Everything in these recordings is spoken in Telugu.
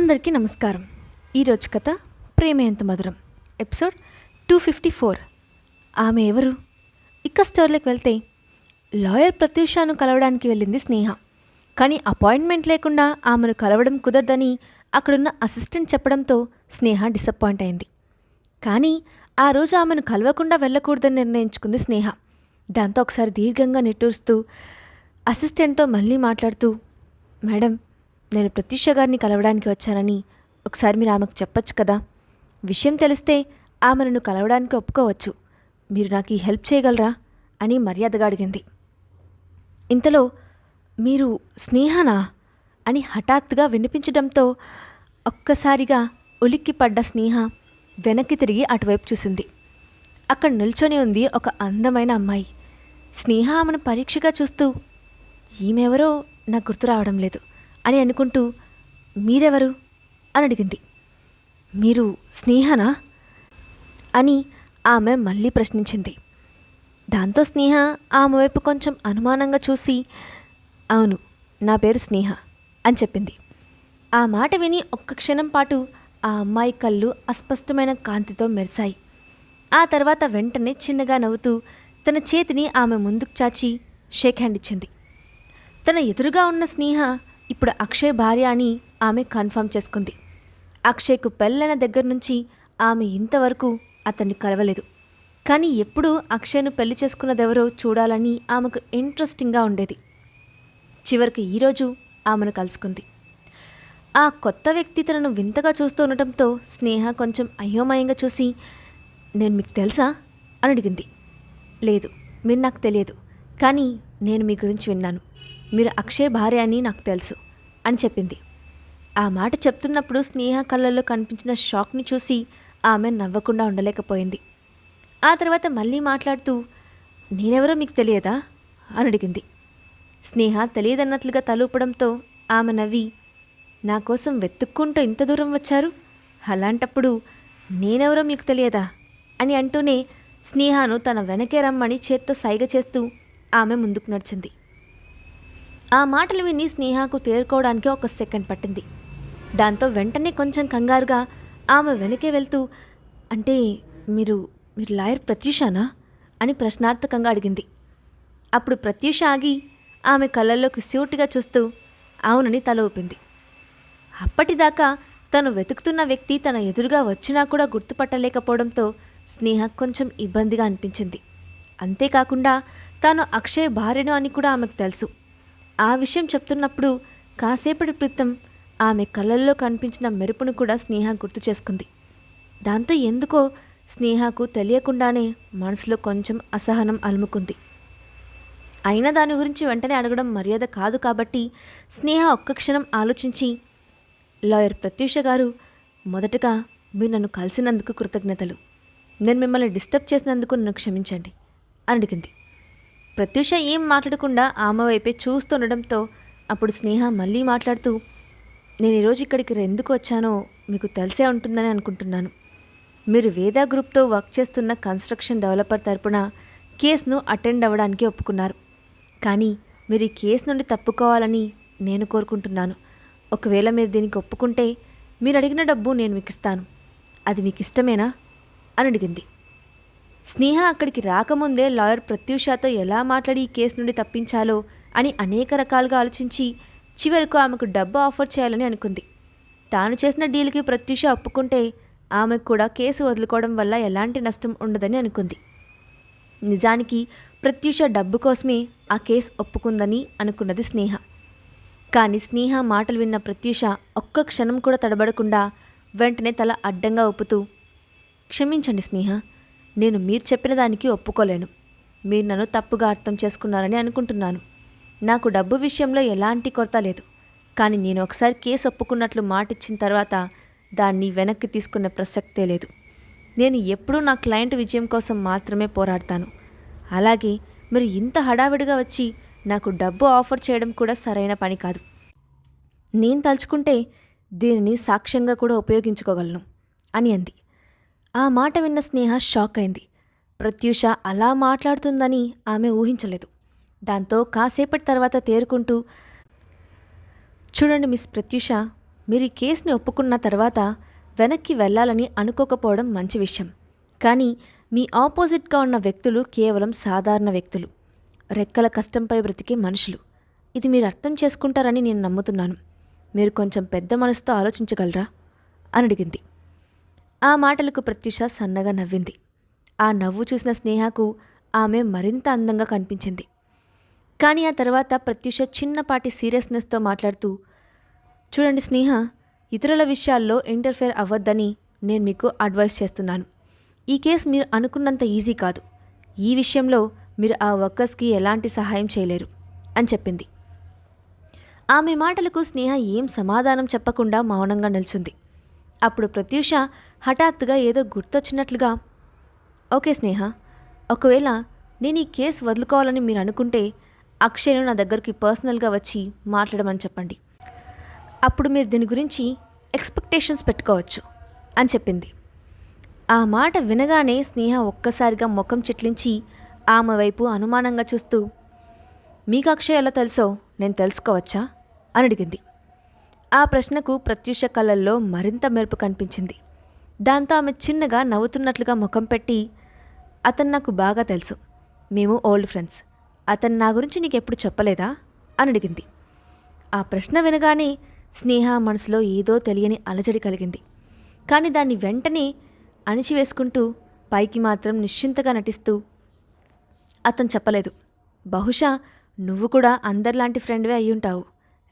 అందరికీ నమస్కారం. ఈరోజు కథ ప్రేమ ఎంత మధురం, ఎపిసోడ్ 254. ఆమె ఎవరు? ఇక స్టోరీలోకి వెళ్తే, లాయర్ ప్రత్యూషను కలవడానికి వెళ్ళింది స్నేహ. కానీ అపాయింట్మెంట్ లేకుండా ఆమెను కలవడం కుదరదని అక్కడున్న అసిస్టెంట్ చెప్పడంతో స్నేహ డిసప్పాయింట్ అయింది. కానీ ఆ రోజు ఆమెను కలవకుండా వెళ్ళకూడదని నిర్ణయించుకుంది స్నేహ. దాంతో ఒకసారి దీర్ఘంగా నిట్టూరుస్తూ అసిస్టెంట్తో మళ్ళీ మాట్లాడుతూ, మేడం, నేను ప్రత్యూష గారిని కలవడానికి వచ్చానని ఒకసారి మీరు ఆమెకు చెప్పచ్చు కదా. విషయం తెలిస్తే ఆమె నన్ను కలవడానికి ఒప్పుకోవచ్చు. మీరు నాకు ఈ హెల్ప్ చేయగలరా అని మర్యాదగా అడిగింది. ఇంతలో మీరు స్నేహనా అని హఠాత్తుగా వినిపించడంతో ఒక్కసారిగా ఉలిక్కిపడ్డ స్నేహ వెనక్కి తిరిగి అటువైపు చూసింది. అక్కడ నిల్చొని ఉంది ఒక అందమైన అమ్మాయి. స్నేహ ఆమెను పరీక్షగా చూస్తూ, ఈమెవరో నాకు గుర్తు రావడం లేదు అని అనుకుంటూ, మీరెవరు అని అడిగింది. మీరు స్నేహనా అని ఆమె మళ్ళీ ప్రశ్నించింది. దాంతో స్నేహ ఆమె వైపు కొంచెం అనుమానంగా చూసి, అవును, నా పేరు స్నేహ అని చెప్పింది. ఆ మాట విని ఒక్క క్షణం పాటు ఆ అమ్మాయి కళ్ళు అస్పష్టమైన కాంతితో మెరిశాయి. ఆ తర్వాత వెంటనే చిన్నగా నవ్వుతూ తన చేతిని ఆమె ముందుకు చాచి షేక్ హ్యాండ్ ఇచ్చింది. తన ఎదురుగా ఉన్న స్నేహ ఇప్పుడు అక్షయ్ భార్య అని ఆమె కన్ఫర్మ్ చేసుకుంది. అక్షయ్కు పెళ్ళైన దగ్గర నుంచి ఆమె ఇంతవరకు అతన్ని కలవలేదు. కానీ ఎప్పుడూ అక్షయ్ను పెళ్లి చేసుకున్నదెవరో చూడాలని ఆమెకు ఇంట్రెస్టింగ్గా ఉండేది. చివరికి ఈరోజు ఆమెను కలుసుకుంది. ఆ కొత్త వ్యక్తి తనను వింతగా చూస్తూ ఉండటంతో స్నేహ కొంచెం అయోమయంగా చూసి, నేను మీకు తెలుసా అని అడిగింది. లేదు, మీరు నాకు తెలియదు, కానీ నేను మీ గురించి విన్నాను. మీరు అక్షయ్ భార్య అని నాకు తెలుసు అని చెప్పింది. ఆ మాట చెప్తున్నప్పుడు స్నేహ కళ్ళల్లో కనిపించిన షాక్ని చూసి ఆమె నవ్వకుండా ఉండలేకపోయింది. ఆ తర్వాత మళ్ళీ మాట్లాడుతూ, నేనెవరో మీకు తెలియదా అని అడిగింది. స్నేహ తెలియదన్నట్లుగా తలూపడంతో ఆమె నవ్వి, నా కోసం వెతుక్కుంటూ ఇంత దూరం వచ్చారు, అలాంటప్పుడు నేనెవరో మీకు తెలియదా అని అంటూనే స్నేహను తన వెనకే రమ్మని చేత్తో సైగ చేస్తూ ఆమె ముందుకు నడిచింది. ఆ మాటలు విని స్నేహకు తేరుకోవడానికి ఒక సెకండ్ పట్టింది. దాంతో వెంటనే కొంచెం కంగారుగా ఆమె వెనకే వెళ్తూ, అంటే మీరు మీరు లాయర్ ప్రత్యూషనా అని ప్రశ్నార్థకంగా అడిగింది. అప్పుడు ప్రత్యూష ఆగి ఆమె కళ్ళల్లోకి సూటిగా చూస్తూ అవునని తల ఊపింది. అప్పటిదాకా తను వెతుకుతున్న వ్యక్తి తన ఎదురుగా వచ్చినా కూడా గుర్తుపట్టలేకపోవడంతో స్నేహ కొంచెం ఇబ్బందిగా అనిపించింది. అంతేకాకుండా తాను అక్షయ్ భార్యను అని కూడా ఆమెకు తెలుసు. ఆ విషయం చెప్తున్నప్పుడు కాసేపటి క్రితం ఆమె కళ్ళల్లో కనిపించిన మెరుపును కూడా స్నేహ గుర్తు చేసుకుంది. దాంతో ఎందుకో స్నేహకు తెలియకుండానే మనసులో కొంచెం అసహనం అలుముకుంది. అయినా దాని గురించి వెంటనే అడగడం మర్యాద కాదు కాబట్టి స్నేహ ఒక్క క్షణం ఆలోచించి, లాయర్ ప్రత్యూష గారు, మొదటగా మీరు నన్ను కలిసినందుకు కృతజ్ఞతలు. నేను మిమ్మల్ని డిస్టర్బ్ చేసినందుకు నన్ను క్షమించండి అని అడిగింది. ప్రత్యూష ఏం మాట్లాడకుండా ఆమె వైపే చూస్తుండడంతో అప్పుడు స్నేహ మళ్ళీ మాట్లాడుతూ, నేను ఈరోజు ఇక్కడికి ఎందుకు వచ్చానో మీకు తెలిసే ఉంటుందని అనుకుంటున్నాను. మీరు వేదా గ్రూప్తో వర్క్ చేస్తున్న కన్స్ట్రక్షన్ డెవలపర్ తరపున కేసును అటెండ్ అవ్వడానికి ఒప్పుకున్నారు. కానీ మీరు ఈ కేసు నుండి తప్పుకోవాలని నేను కోరుకుంటున్నాను. ఒకవేళ మీరు దీనికి ఒప్పుకుంటే మీరు అడిగిన డబ్బు నేను మీకు ఇస్తాను. అది మీకు ఇష్టమేనా అని అడిగింది. స్నేహ అక్కడికి రాకముందే లాయర్ ప్రత్యూషతో ఎలా మాట్లాడి ఈ కేసు నుండి తప్పించాలో అని అనేక రకాలుగా ఆలోచించి చివరకు ఆమెకు డబ్బు ఆఫర్ చేయాలని అనుకుంది. తాను చేసిన డీల్కి ప్రత్యూష ఒప్పుకుంటే ఆమెకు కూడా కేసు వదులుకోవడం వల్ల ఎలాంటి నష్టం ఉండదని అనుకుంది. నిజానికి ప్రత్యూష డబ్బు కోసమే ఆ కేసు ఒప్పుకుందని అనుకున్నది స్నేహ. కానీ స్నేహ మాటలు విన్న ప్రత్యూష ఒక్క క్షణం కూడా తడబడకుండా వెంటనే తల అడ్డంగా ఊపుతూ, క్షమించండి స్నేహ, నేను మీరు చెప్పిన దానికి ఒప్పుకోలేను. మీరు నన్ను తప్పుగా అర్థం చేసుకున్నారని అనుకుంటున్నాను. నాకు డబ్బు విషయంలో ఎలాంటి కొరత లేదు. కానీ నేను ఒకసారి కేసు ఒప్పుకున్నట్లు మాటిచ్చిన తర్వాత దాన్ని వెనక్కి తీసుకునే ప్రసక్తే లేదు. నేను ఎప్పుడూ నా క్లయింట్ విజయం కోసం మాత్రమే పోరాడతాను. అలాగే మీరు ఇంత హడావిడిగా వచ్చి నాకు డబ్బు ఆఫర్ చేయడం కూడా సరైన పని కాదు. నేను తలుచుకుంటే దీనిని సాక్ష్యంగా కూడా ఉపయోగించుకోగలను అని అంది. ఆ మాట విన్న స్నేహ షాక్ అయింది. ప్రత్యూష అలా మాట్లాడుతుందని ఆమె ఊహించలేదు. దాంతో కాసేపటి తర్వాత తేరుకుంటూ, చూడండి మిస్ ప్రత్యూష, మీరు ఈ కేసుని ఒప్పుకున్న తర్వాత వెనక్కి వెళ్ళాలని అనుకోకపోవడం మంచి విషయం. కానీ మీ ఆపోజిట్గా ఉన్న వ్యక్తులు కేవలం సాధారణ వ్యక్తులు, రెక్కల కష్టంపై బ్రతికే మనుషులు. ఇది మీరు అర్థం చేసుకుంటారని నేను నమ్ముతున్నాను. మీరు కొంచెం పెద్ద మనసుతో ఆలోచించగలరా అని అడిగింది. ఆ మాటలకు ప్రత్యూష సన్నగా నవ్వింది. ఆ నవ్వు చూసిన స్నేహకు ఆమె మరింత అందంగా కనిపించింది. కానీ ఆ తర్వాత ప్రత్యూష చిన్నపాటి సీరియస్నెస్తో మాట్లాడుతూ, చూడండి స్నేహ, ఇతరుల విషయాల్లో ఇంటర్ఫేర్ అవ్వద్దని నేను మీకు అడ్వైస్ చేస్తున్నాను. ఈ కేసు మీరు అనుకున్నంత ఈజీ కాదు. ఈ విషయంలో మీరు ఆ వర్కర్స్కి ఎలాంటి సహాయం చేయలేరు అని చెప్పింది. ఆమె మాటలకు స్నేహ ఏం సమాధానం చెప్పకుండా మౌనంగా నిల్చుంది. అప్పుడు ప్రత్యూష హఠాత్తుగా ఏదో గుర్తొచ్చినట్లుగా, ఓకే స్నేహ, ఒకవేళ నేను ఈ కేసు వదులుకోవాలని మీరు అనుకుంటే అక్షయ్ను నా దగ్గరికి పర్సనల్గా వచ్చి మాట్లాడమని చెప్పండి. అప్పుడు మీరు దీని గురించి ఎక్స్పెక్టేషన్స్ పెట్టుకోవచ్చు అని చెప్పింది. ఆ మాట వినగానే స్నేహ ఒక్కసారిగా ముఖం చిట్లించి ఆమె వైపు అనుమానంగా చూస్తూ, మీకు అక్షయ్ ఎలా తెలుసో నేను తెలుసుకోవచ్చా అని అడిగింది. ఆ ప్రశ్నకు ప్రత్యూష కళ్ళల్లో మరింత మెరుపు కనిపించింది. దాంతో ఆమె చిన్నగా నవ్వుతున్నట్లుగా ముఖం పెట్టి, అతను నాకు బాగా తెలుసు, మేము ఓల్డ్ ఫ్రెండ్స్, అతను నా గురించి నీకెప్పుడు చెప్పలేదా అని అడిగింది. ఆ ప్రశ్న వినగానే స్నేహ మనసులో ఏదో తెలియని అలజడి కలిగింది. కానీ దాన్ని వెంటనే అణిచివేసుకుంటూ పైకి మాత్రం నిశ్చింతగా నటిస్తూ, అతను చెప్పలేదు. బహుశా నువ్వు కూడా అందరిలాంటి ఫ్రెండ్వే అయ్యుంటావు,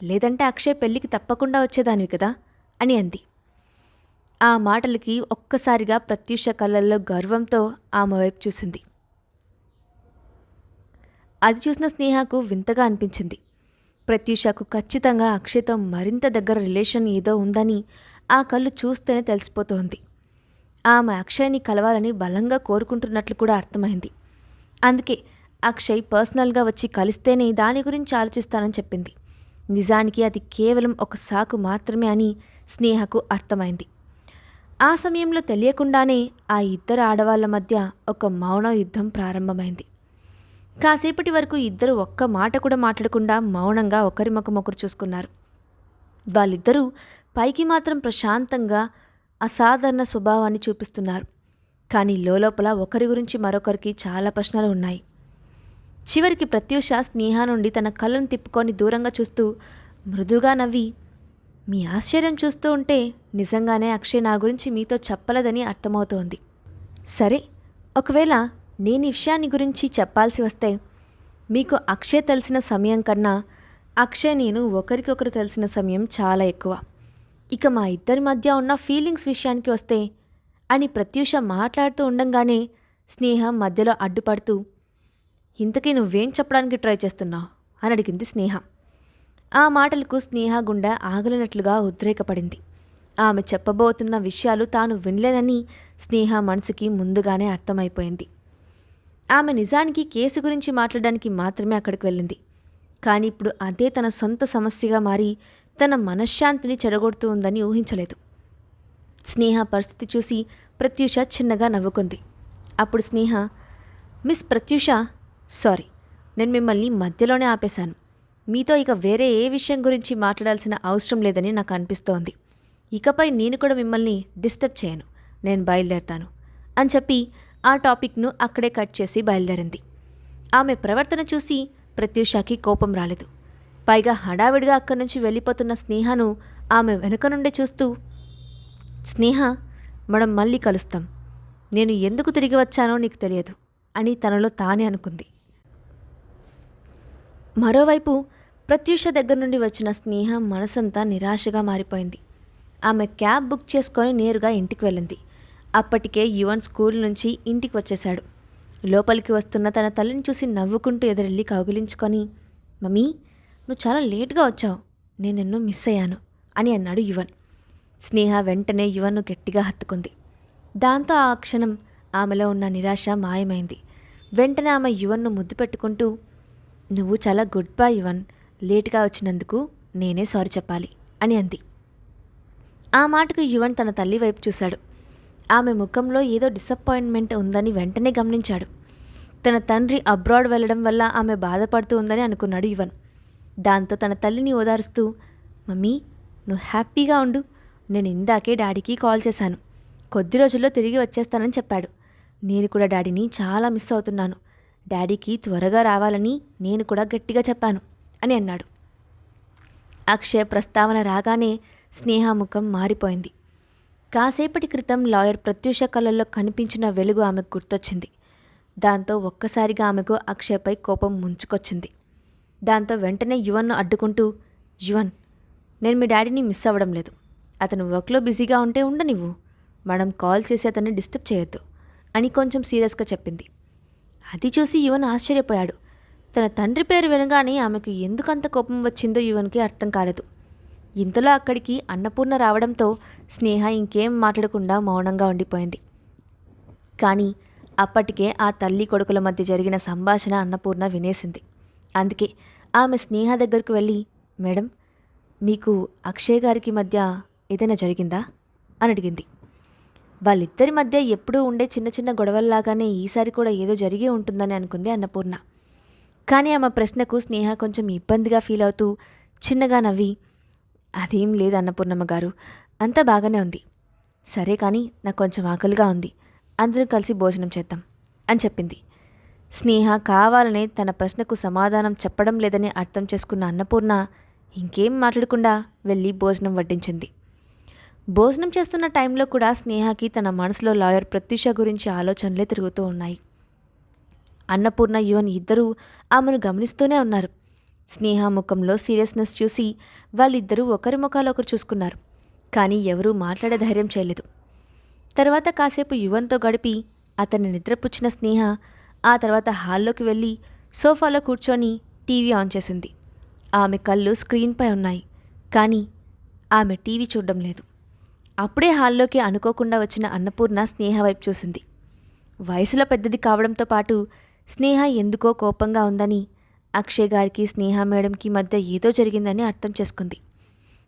లేదంటే అక్షయ్ పెళ్ళికి తప్పకుండా వచ్చేదానివి కదా అని అంది. ఆ మాటలకి ఒక్కసారిగా ప్రత్యూష కళ్ళల్లో గర్వంతో ఆమె వైపు చూసింది. అది చూసిన స్నేహకు వింతగా అనిపించింది. ప్రత్యూషకు ఖచ్చితంగా అక్షయ్తో మరింత దగ్గర రిలేషన్ ఏదో ఉందని ఆ కళ్ళు చూస్తేనే తెలిసిపోతోంది. ఆమె అక్షయ్ని కలవాలని బలంగా కోరుకుంటున్నట్లు కూడా అర్థమైంది. అందుకే అక్షయ్ పర్సనల్గా వచ్చి కలిస్తేనే దాని గురించి ఆలోచిస్తానని చెప్పింది. నిజానికి అది కేవలం ఒక సాకు మాత్రమే అని స్నేహకు అర్థమైంది. ఆ సమయంలో తెలియకుండానే ఆ ఇద్దరు ఆడవాళ్ల మధ్య ఒక మౌన యుద్ధం ప్రారంభమైంది. కాసేపటి వరకు ఇద్దరు ఒక్క మాట కూడా మాట్లాడకుండా మౌనంగా ఒకరి ముఖం ఒకరు చూసుకున్నారు. వాళ్ళిద్దరూ పైకి మాత్రం ప్రశాంతంగా అసాధారణ స్వభావాన్ని చూపిస్తున్నారు. కానీ లోపల ఒకరి గురించి మరొకరికి చాలా ప్రశ్నలు ఉన్నాయి. చివరికి ప్రత్యూష స్నేహ నుండి తన కళ్ళను తిప్పుకొని దూరంగా చూస్తూ మృదుగా నవ్వి, మీ ఆశ్చర్యం చూస్తూ ఉంటే నిజంగానే అక్షయ్ నా గురించి మీతో చెప్పలేదని అర్థమవుతోంది. సరే, ఒకవేళ నేను ఈ విషయాన్ని గురించి చెప్పాల్సి వస్తే, మీకు అక్షయ్ తెలిసిన సమయం కన్నా అక్షయ్ నేను ఒకరికొకరు తెలిసిన సమయం చాలా ఎక్కువ. ఇక మా ఇద్దరి మధ్య ఉన్న ఫీలింగ్స్ విషయానికి వస్తే అని ప్రత్యూష మాట్లాడుతూ ఉండంగానే స్నేహ మధ్యలో అడ్డుపడుతూ, ఇంతకీ నువ్వేం చెప్పడానికి ట్రై చేస్తున్నావు అని అడిగింది స్నేహ. ఆ మాటలకు స్నేహ గుండె ఆగలినట్లుగా ఉద్రేకపడింది. ఆమె చెప్పబోతున్న విషయాలు తాను వినలేనని స్నేహ మనసుకి ముందుగానే అర్థమైపోయింది. ఆమె నిజానికి కేసు గురించి మాట్లాడడానికి మాత్రమే అక్కడికి వెళ్ళింది. కానీ ఇప్పుడు అదే తన సొంత సమస్యగా మారి తన మనశ్శాంతిని చెడగొడుతూ ఉందని ఊహించలేదు. స్నేహ పరిస్థితి చూసి ప్రత్యూష చిన్నగా నవ్వుకుంది. అప్పుడు స్నేహ, మిస్ ప్రత్యూష, సారీ, నేను మిమ్మల్ని మధ్యలోనే ఆపేశాను. మీతో ఇక వేరే ఏ విషయం గురించి మాట్లాడాల్సిన అవసరం లేదని నాకు అనిపిస్తోంది. ఇకపై నేను కూడా మిమ్మల్ని డిస్టర్బ్ చేయను, నేను బయలుదేరతాను అని చెప్పి ఆ టాపిక్ను అక్కడే కట్ చేసి బయలుదేరింది. ఆమె ప్రవర్తన చూసి ప్రత్యూషకి కోపం రాలేదు. పైగా హడావిడిగా అక్కడి నుంచి వెళ్ళిపోతున్న స్నేహను ఆమె వెనుక నుండే చూస్తూ, స్నేహ, మనం మళ్ళీ కలుస్తాం, నేను ఎందుకు తిరిగి వచ్చానో నీకు తెలియదు అని తనలో తానే అనుకుంది. మరోవైపు ప్రత్యూష దగ్గర నుండి వచ్చిన స్నేహ మనసంతా నిరాశగా మారిపోయింది. ఆమె క్యాబ్ బుక్ చేసుకొని నేరుగా ఇంటికి వెళ్ళింది. అప్పటికే యువన్ స్కూల్ నుంచి ఇంటికి వచ్చేశాడు. లోపలికి వస్తున్న తన తల్లిని చూసి నవ్వుకుంటూ ఎదురెళ్ళి కౌగిలించుకొని, మమ్మీ, నువ్వు చాలా లేట్గా వచ్చావు, నేను నిన్ను మిస్ అయ్యాను అని అన్నాడు యువన్. స్నేహ వెంటనే యువన్ను గట్టిగా హత్తుకుంది. దాంతో ఆ క్షణం ఆమెలో ఉన్న నిరాశ మాయమైంది. వెంటనే ఆమె యువన్ను ముద్దు పెట్టుకుంటూ, నువ్వు చాలా గుడ్ బాయ్ యువన్, లేటుగా వచ్చినందుకు నేనే సారీ చెప్పాలి అని అంది. ఆ మాటకు యువన్ తన తల్లి వైపు చూశాడు. ఆమె ముఖంలో ఏదో డిసప్పాయింట్మెంట్ ఉందని వెంటనే గమనించాడు. తన తండ్రి అబ్రాడ్ వెళ్ళడం వల్ల ఆమె బాధపడుతూ ఉందని అనుకున్నాడు యువన్. దాంతో తన తల్లిని ఓదారుస్తూ, మమ్మీ, నువ్వు హ్యాపీగా ఉండు. నేను ఇందాకే డాడీకి కాల్ చేశాను. కొద్ది రోజుల్లో తిరిగి వచ్చేస్తానని చెప్పాడు. నేను కూడా డాడీని చాలా మిస్ అవుతున్నాను. డాడీకి త్వరగా రావాలని నేను కూడా గట్టిగా చెప్పాను అని అన్నాడు. అక్షయ్ ప్రస్తావన రాగానే స్నేహ ముఖం మారిపోయింది. కాసేపటి క్రితం లాయర్ ప్రత్యూష కళ్ళల్లో కనిపించిన వెలుగు ఆమెకు గుర్తొచ్చింది. దాంతో ఒక్కసారిగా ఆమెకు అక్షయ్పై కోపం ముంచుకొచ్చింది. దాంతో వెంటనే యువన్ను అడ్డుకుంటూ, యువన్, నేను మీ డాడీని మిస్ అవ్వడం లేదు. అతను వర్క్లో బిజీగా ఉంటే ఉండనివ్వు. మనం కాల్ చేసి అతన్ని డిస్టర్బ్ చేయొద్దు అని కొంచెం సీరియస్గా చెప్పింది. అది చూసి యువన్ ఆశ్చర్యపోయాడు. తన తండ్రి పేరు వినగానే ఆమెకు ఎందుకంత కోపం వచ్చిందో యువన్కి అర్థం కాలేదు. ఇంతలో అక్కడికి అన్నపూర్ణ రావడంతో స్నేహ ఇంకేం మాట్లాడకుండా మౌనంగా ఉండిపోయింది. కానీ అప్పటికే ఆ తల్లి కొడుకుల మధ్య జరిగిన సంభాషణ అన్నపూర్ణ వినేసింది. అందుకే ఆమె స్నేహ దగ్గరకు వెళ్ళి, మేడం, మీకు అక్షయ్ గారికి మధ్య ఏదైనా జరిగిందా అని అడిగింది. వాళ్ళిద్దరి మధ్య ఎప్పుడూ ఉండే చిన్న చిన్న గొడవల్లాగానే ఈసారి కూడా ఏదో జరిగే ఉంటుందని అనుకుంది అన్నపూర్ణ. కానీ ఆమె ప్రశ్నకు స్నేహ కొంచెం ఇబ్బందిగా ఫీల్ అవుతూ చిన్నగా నవ్వి, అదేం లేదు అన్నపూర్ణమ్మ గారు, అంతా బాగానే ఉంది. సరే కానీ నాకు కొంచెం ఆకలిగా ఉంది, అందరం కలిసి భోజనం చేద్దాం అని చెప్పింది. స్నేహ కావాలనే తన ప్రశ్నకు సమాధానం చెప్పడం లేదని అర్థం చేసుకున్న అన్నపూర్ణ ఇంకేం మాట్లాడకుండా వెళ్ళి భోజనం వడ్డించింది. భోజనం చేస్తున్న టైంలో కూడా స్నేహకి తన మనసులో లాయర్ ప్రత్యూష గురించి ఆలోచనలే తిరుగుతూ ఉన్నాయి. అన్నపూర్ణ, యువన్ ఇద్దరూ ఆమెను గమనిస్తూనే ఉన్నారు. స్నేహ ముఖంలో సీరియస్నెస్ చూసి వాళ్ళిద్దరూ ఒకరి ముఖాలు ఒకరు చూసుకున్నారు. కానీ ఎవరూ మాట్లాడే ధైర్యం చేయలేదు. తర్వాత కాసేపు యువన్తో గడిపి అతన్ని నిద్రపుచ్చిన స్నేహ ఆ తర్వాత హాల్లోకి వెళ్ళి సోఫాలో కూర్చొని టీవీ ఆన్ చేసింది. ఆమె కళ్ళు స్క్రీన్పై ఉన్నాయి, కానీ ఆమె టీవీ చూడడం లేదు. అప్పుడే హాల్లోకి అనుకోకుండా వచ్చిన అన్నపూర్ణ స్నేహ వైపు చూసింది. వయసులో పెద్దది కావడంతో పాటు స్నేహ ఎందుకో కోపంగా ఉందని, అక్షయ్ గారికి స్నేహ మేడంకి మధ్య ఏదో జరిగిందని అర్థం చేసుకుంది.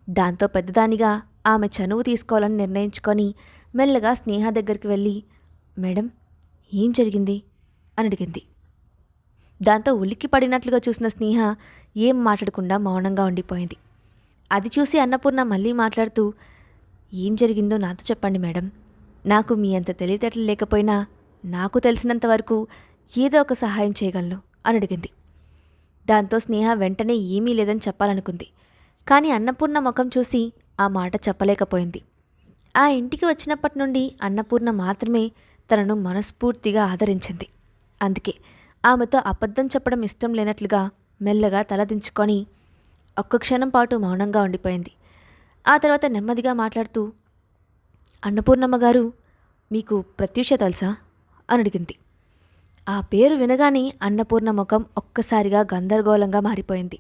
దాంతో పెద్దదానిగా ఆమె చనువు తీసుకోవాలని నిర్ణయించుకొని మెల్లగా స్నేహ దగ్గరికి వెళ్ళి, మేడం, ఏం జరిగింది అని అడిగింది. దాంతో ఉలిక్కి పడినట్లుగా చూసిన స్నేహ ఏం మాట్లాడకుండా మౌనంగా ఉండిపోయింది. అది చూసి అన్నపూర్ణ మళ్ళీ మాట్లాడుతూ, ఏం జరిగిందో నాతో చెప్పండి మేడం. నాకు మీ అంత తెలివితేటలు లేకపోయినా నాకు తెలిసినంత వరకు ఏదో ఒక సహాయం చేయగలను అని అడిగింది. దాంతో స్నేహ వెంటనే ఏమీ లేదని చెప్పాలనుకుంది. కానీ అన్నపూర్ణ ముఖం చూసి ఆ మాట చెప్పలేకపోయింది. ఆ ఇంటికి వచ్చినప్పటి నుండి అన్నపూర్ణ మాత్రమే తనను మనస్ఫూర్తిగా ఆదరించింది. అందుకే ఆమెతో అబద్ధం చెప్పడం ఇష్టం లేనట్లుగా మెల్లగా తలదించుకొని ఒక్క క్షణం పాటు మౌనంగా ఉండిపోయింది. ఆ తర్వాత నెమ్మదిగా మాట్లాడుతూ, అన్నపూర్ణమ్మ గారు, మీకు ప్రత్యూష తెలుసా అని అడిగింది. ఆ పేరు వినగానే అన్నపూర్ణ ముఖం ఒక్కసారిగా గందరగోళంగా మారిపోయింది.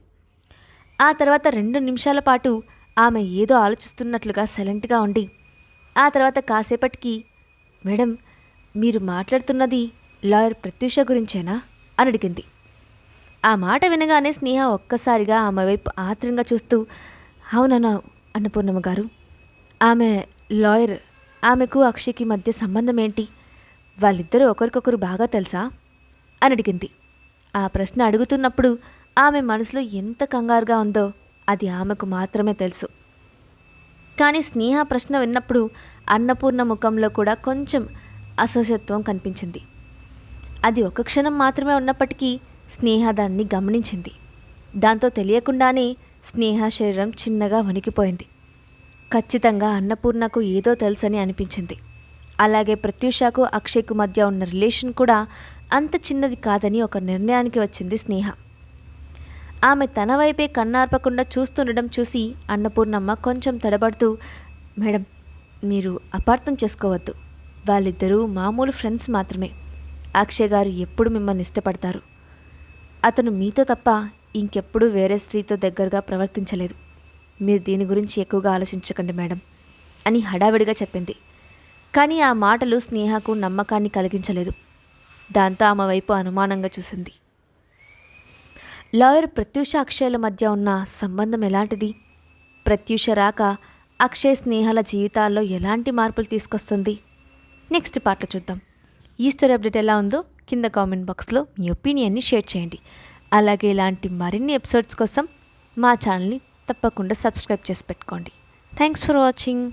ఆ తర్వాత 2 నిమిషాల పాటు ఆమె ఏదో ఆలోచిస్తున్నట్లుగా సైలెంట్గా ఉండి ఆ తర్వాత కాసేపటికి, మేడం, మీరు మాట్లాడుతున్నది లాయర్ ప్రత్యూష గురించేనా అని అడిగింది. ఆ మాట వినగానే స్నేహ ఒక్కసారిగా ఆమె వైపు ఆత్రంగా చూస్తూ, అవునన్నా అన్నపూర్ణమ్మ గారు, ఆమె లాయర్. ఆమెకు అక్షయ్కి మధ్య సంబంధం ఏంటి? వాళ్ళిద్దరూ ఒకరికొకరు బాగా తెలుసా అని అడిగింది. ఆ ప్రశ్న అడుగుతున్నప్పుడు ఆమె మనసులో ఎంత కంగారుగా ఉందో అది ఆమెకు మాత్రమే తెలుసు. కానీ స్నేహ ప్రశ్న విన్నప్పుడు అన్నపూర్ణ ముఖంలో కూడా కొంచెం అసహ్యత్వం కనిపించింది. అది ఒక క్షణం మాత్రమే ఉన్నప్పటికీ స్నేహ దాన్ని గమనించింది. దాంతో తెలియకుండానే స్నేహ శరీరం చిన్నగా వణికిపోయింది. ఖచ్చితంగా అన్నపూర్ణకు ఏదో తెలుసని అనిపించింది. అలాగే ప్రత్యూషకు అక్షయ్కు మధ్య ఉన్న రిలేషన్ కూడా అంత చిన్నది కాదని ఒక నిర్ణయానికి వచ్చింది స్నేహ. ఆమె తన వైపే కన్నార్పకుండా చూస్తుండడం చూసి అన్నపూర్ణమ్మ కొంచెం తడబడుతూ, మేడం, మీరు అపార్థం చేసుకోవద్దు. వాళ్ళిద్దరూ మామూలు ఫ్రెండ్స్ మాత్రమే. అక్షయ్ గారు ఎప్పుడు మిమ్మల్ని ఇష్టపడతారు. అతను మీతో తప్ప ఇంకెప్పుడూ వేరే స్త్రీతో దగ్గరగా ప్రవర్తించలేదు. మీరు దీని గురించి ఎక్కువగా ఆలోచించకండి మేడం అని హడావిడిగా చెప్పింది. కానీ ఆ మాటలు స్నేహకు నమ్మకాన్ని కలిగించలేదు. దాంతో ఆమె వైపు అనుమానంగా చూసింది. లాయర్ ప్రత్యూష అక్షయ్ల మధ్య ఉన్న సంబంధం ఎలాంటిది? ప్రత్యూష రాక అక్షయ్ స్నేహల జీవితాల్లో ఎలాంటి మార్పులు తీసుకొస్తుంది? నెక్స్ట్ పార్ట్లో చూద్దాం. ఈ స్టోరీ అప్డేట్ ఎలా ఉందో కింద కామెంట్ బాక్స్లో మీ ఒపీనియన్ని షేర్ చేయండి. అలాగే ఇలాంటి మరిన్ని ఎపిసోడ్స్ కోసం మా ఛానల్ని తప్పకుండా సబ్స్క్రైబ్ చేసి పెట్టుకోండి. Thanks for watching.